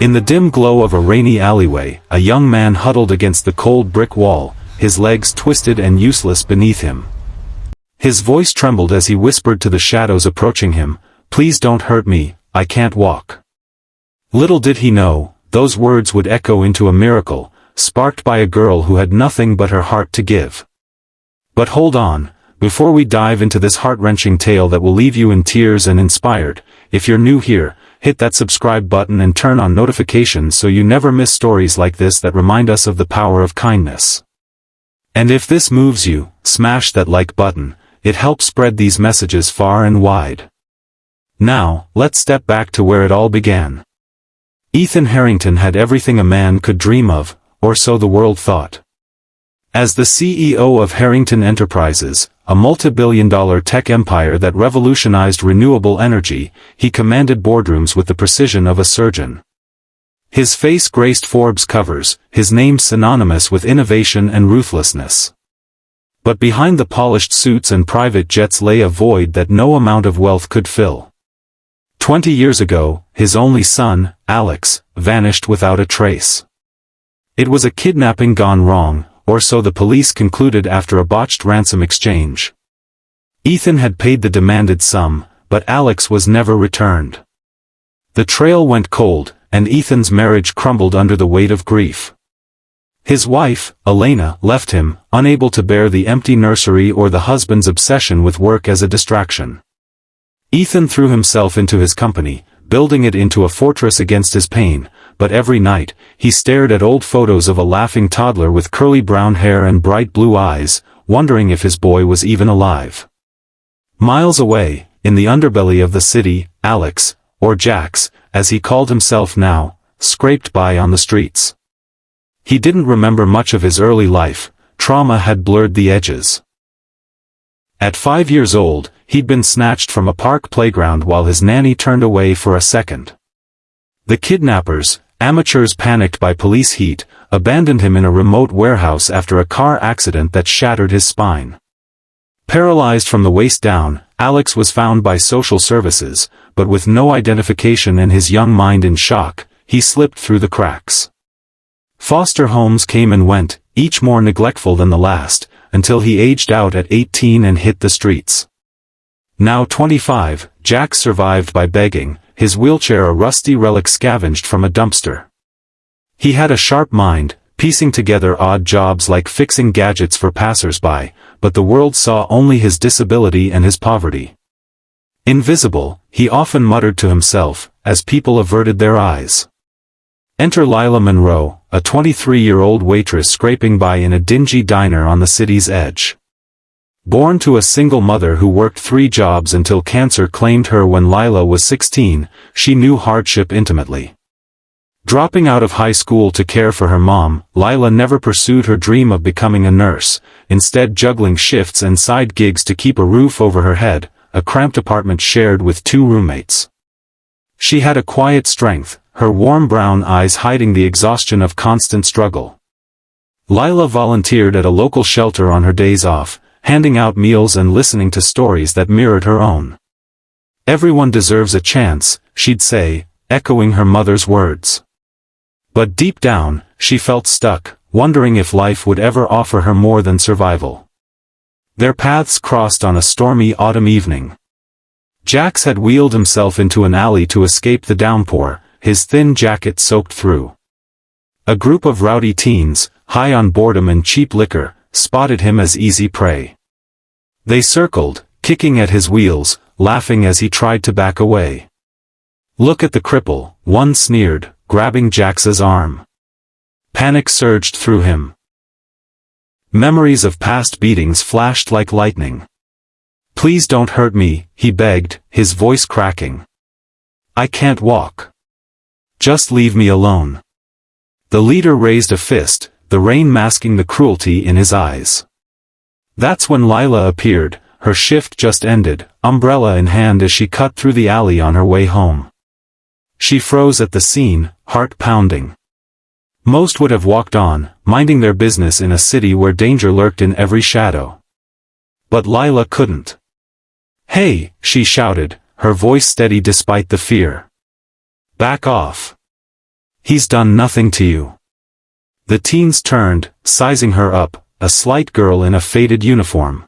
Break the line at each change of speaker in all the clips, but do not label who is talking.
In the dim glow of a rainy alleyway, a young man huddled against the cold brick wall, his legs twisted and useless beneath him. His voice trembled as he whispered to the shadows approaching him, "Please don't hurt me, I can't walk." Little did he know, those words would echo into a miracle, sparked by a girl who had nothing but her heart to give. But hold on, before we dive into this heart-wrenching tale that will leave you in tears and inspired, if you're new here, hit that subscribe button and turn on notifications so you never miss stories like this that remind us of the power of kindness. And if this moves you, smash that like button, it helps spread these messages far and wide. Now, let's step back to where it all began. Ethan Harrington had everything a man could dream of, or so the world thought. As the CEO of Harrington Enterprises, a multi-billion-dollar tech empire that revolutionized renewable energy, he commanded boardrooms with the precision of a surgeon. His face graced Forbes covers, his name synonymous with innovation and ruthlessness. But behind the polished suits and private jets lay a void that no amount of wealth could fill. 20 years ago, his only son, Alex, vanished without a trace. It was a kidnapping gone wrong, or so the police concluded after a botched ransom exchange. Ethan had paid the demanded sum, but Alex was never returned. The trail went cold, and Ethan's marriage crumbled under the weight of grief. His wife, Elena, left him, unable to bear the empty nursery or the husband's obsession with work as a distraction. Ethan threw himself into his company, building it into a fortress against his pain, but every night, he stared at old photos of a laughing toddler with curly brown hair and bright blue eyes, wondering if his boy was even alive. Miles away, in the underbelly of the city, Alex, or Jax, as he called himself now, scraped by on the streets. He didn't remember much of his early life, trauma had blurred the edges. At 5 years old, he'd been snatched from a park playground while his nanny turned away for a second. The kidnappers, amateurs panicked by police heat, abandoned him in a remote warehouse after a car accident that shattered his spine. Paralyzed from the waist down, Alex was found by social services, but with no identification and his young mind in shock, he slipped through the cracks. Foster homes came and went, each more neglectful than the last, until he aged out at 18 and hit the streets. Now 25, Jack survived by begging, his wheelchair a rusty relic scavenged from a dumpster. He had a sharp mind, piecing together odd jobs like fixing gadgets for passers-by, but the world saw only his disability and his poverty. Invisible, he often muttered to himself, as people averted their eyes. Enter Lila Monroe, a 23-year-old waitress scraping by in a dingy diner on the city's edge. Born to a single mother who worked 3 jobs until cancer claimed her when Lila was 16, she knew hardship intimately. Dropping out of high school to care for her mom, Lila never pursued her dream of becoming a nurse, instead juggling shifts and side gigs to keep a roof over her head, a cramped apartment shared with 2 roommates. She had a quiet strength, her warm brown eyes hiding the exhaustion of constant struggle. Lila volunteered at a local shelter on her days off, handing out meals and listening to stories that mirrored her own. "Everyone deserves a chance," she'd say, echoing her mother's words. But deep down, she felt stuck, wondering if life would ever offer her more than survival. Their paths crossed on a stormy autumn evening. Jax had wheeled himself into an alley to escape the downpour, his thin jacket soaked through. A group of rowdy teens, high on boredom and cheap liquor, spotted him as easy prey. They circled, kicking at his wheels, laughing as he tried to back away. "Look at the cripple," one sneered, grabbing Jax's arm. Panic surged through him. Memories of past beatings flashed like lightning. "Please don't hurt me," he begged, his voice cracking. "I can't walk. Just leave me alone." The leader raised a fist, the rain masking the cruelty in his eyes. That's when Lila appeared, her shift just ended, umbrella in hand as she cut through the alley on her way home. She froze at the scene, heart pounding. Most would have walked on, minding their business in a city where danger lurked in every shadow. But Lila couldn't. "Hey," she shouted, her voice steady despite the fear. "Back off. He's done nothing to you. The teens turned, sizing her up, a slight girl in a faded uniform.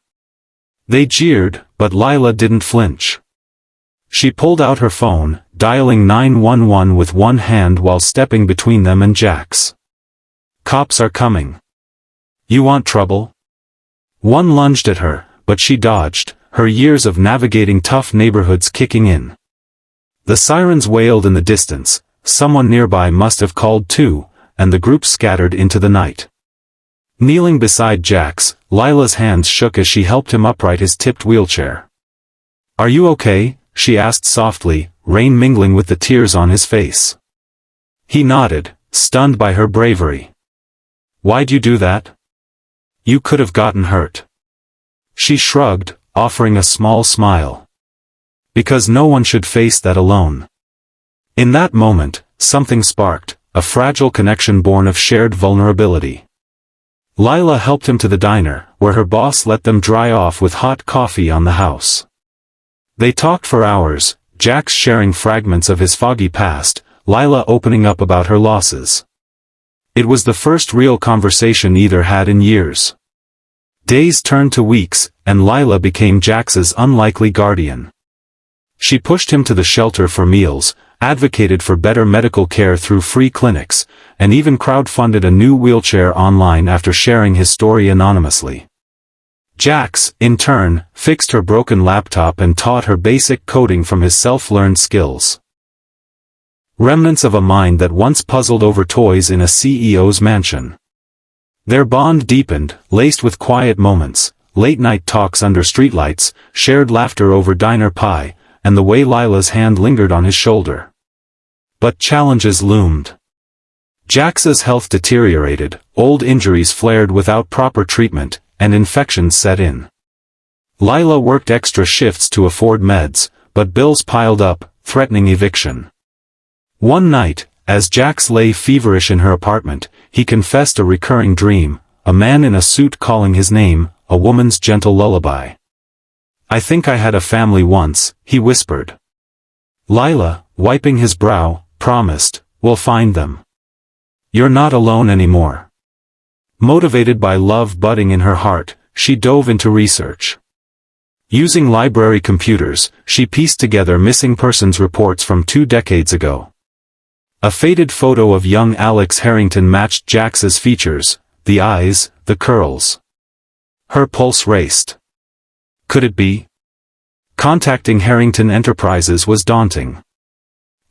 They jeered, but Lila didn't flinch. She pulled out her phone, dialing 911 with one hand while stepping between them and Jax. Cops are coming. You want trouble? One lunged at her, but she dodged, her years of navigating tough neighborhoods kicking in. The sirens wailed in the distance, someone nearby must have called too, and the group scattered into the night. Kneeling beside Jax, Lila's hands shook as she helped him upright his tipped wheelchair. Are you okay? She asked softly, rain mingling with the tears on his face. He nodded, stunned by her bravery. Why'd you do that? You could have gotten hurt. She shrugged, offering a small smile. Because no one should face that alone. In that moment, something sparked, a fragile connection born of shared vulnerability. Lila helped him to the diner, where her boss let them dry off with hot coffee on the house. They talked for hours, Jax sharing fragments of his foggy past, Lila opening up about her losses. It was the first real conversation either had in years. Days turned to weeks, and Lila became Jax's unlikely guardian. She pushed him to the shelter for meals, advocated for better medical care through free clinics, and even crowdfunded a new wheelchair online after sharing his story anonymously. Jax, in turn, fixed her broken laptop and taught her basic coding from his self-learned skills. Remnants of a mind that once puzzled over toys in a CEO's mansion. Their bond deepened, laced with quiet moments, late-night talks under streetlights, shared laughter over diner pie, and the way Lila's hand lingered on his shoulder. But challenges loomed. Jax's health deteriorated, old injuries flared without proper treatment, and infections set in. Lila worked extra shifts to afford meds, but bills piled up, threatening eviction. One night, as Jax lay feverish in her apartment, he confessed a recurring dream, a man in a suit calling his name, a woman's gentle lullaby. I think I had a family once, he whispered. Lila, wiping his brow, promised, we'll find them. You're not alone anymore. Motivated by love budding in her heart, she dove into research. Using library computers, she pieced together missing persons reports from 2 decades ago. A faded photo of young Alex Harrington matched Jax's features, the eyes, the curls. Her pulse raced. Could it be? Contacting Harrington Enterprises was daunting.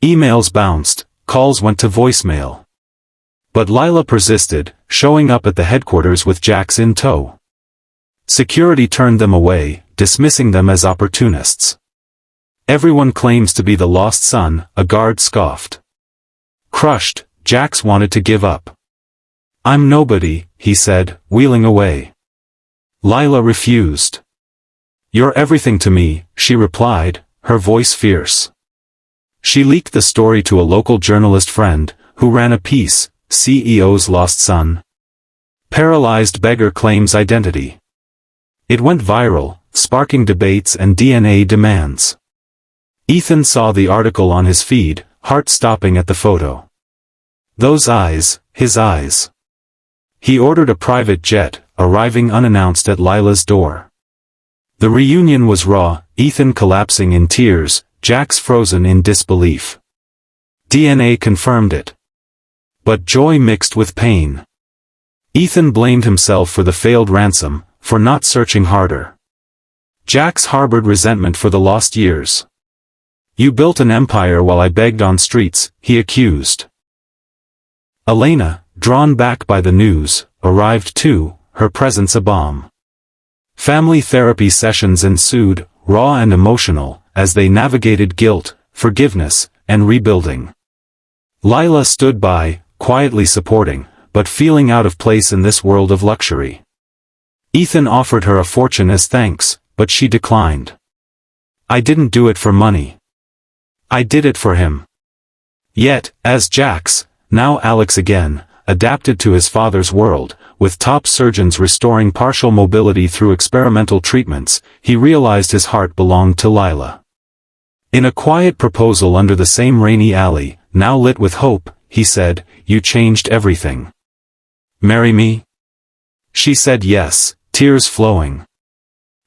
Emails bounced, calls went to voicemail. But Lila persisted, showing up at the headquarters with Jax in tow. Security turned them away, dismissing them as opportunists. Everyone claims to be the lost son, a guard scoffed. Crushed, Jax wanted to give up. I'm nobody, he said, wheeling away. Lila refused. You're everything to me, she replied, her voice fierce. She leaked the story to a local journalist friend, who ran a piece, CEO's lost son. Paralyzed beggar claims identity. It went viral, sparking debates and DNA demands. Ethan saw the article on his feed, heart stopping at the photo. Those eyes, his eyes. He ordered a private jet, arriving unannounced at Lila's door. The reunion was raw, Ethan collapsing in tears, Jax frozen in disbelief. DNA confirmed it. But joy mixed with pain. Ethan blamed himself for the failed ransom, for not searching harder. Jax harbored resentment for the lost years. You built an empire while I begged on streets, he accused. Elena, drawn back by the news, arrived too, her presence a bomb. Family therapy sessions ensued, raw and emotional, as they navigated guilt, forgiveness, and rebuilding. Lila stood by, quietly supporting, but feeling out of place in this world of luxury. Ethan offered her a fortune as thanks, but she declined. I didn't do it for money. I did it for him. Yet, as Jax, now Alex again, adapted to his father's world, with top surgeons restoring partial mobility through experimental treatments, he realized his heart belonged to Lila. In a quiet proposal under the same rainy alley, now lit with hope, he said, "you changed everything. Marry me?" She said yes, tears flowing.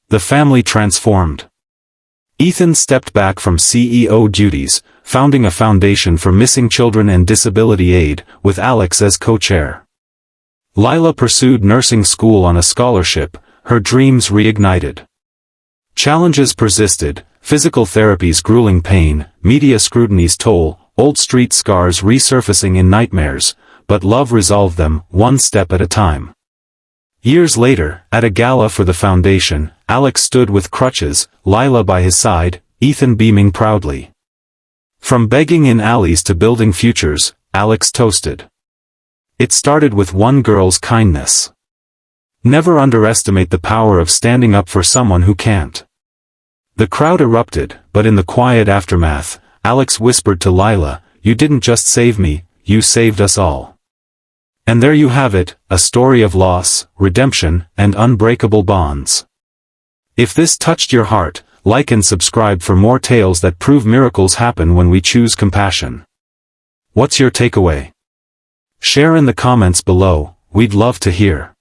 The family transformed. Ethan stepped back from CEO duties, founding a foundation for missing children and disability aid, with Alex as co-chair. Lila pursued nursing school on a scholarship, her dreams reignited. Challenges persisted, physical therapy's grueling pain, media scrutiny's toll, old street scars resurfacing in nightmares, but love resolved them, one step at a time. Years later, at a gala for the foundation, Alex stood with crutches, Lila by his side, Ethan beaming proudly. From begging in alleys to building futures, Alex toasted. It started with one girl's kindness. Never underestimate the power of standing up for someone who can't. The crowd erupted, but in the quiet aftermath, Alex whispered to Lila, "You didn't just save me, you saved us all." And there you have it, a story of loss, redemption, and unbreakable bonds. If this touched your heart, like and subscribe for more tales that prove miracles happen when we choose compassion. What's your takeaway? Share in the comments below, we'd love to hear.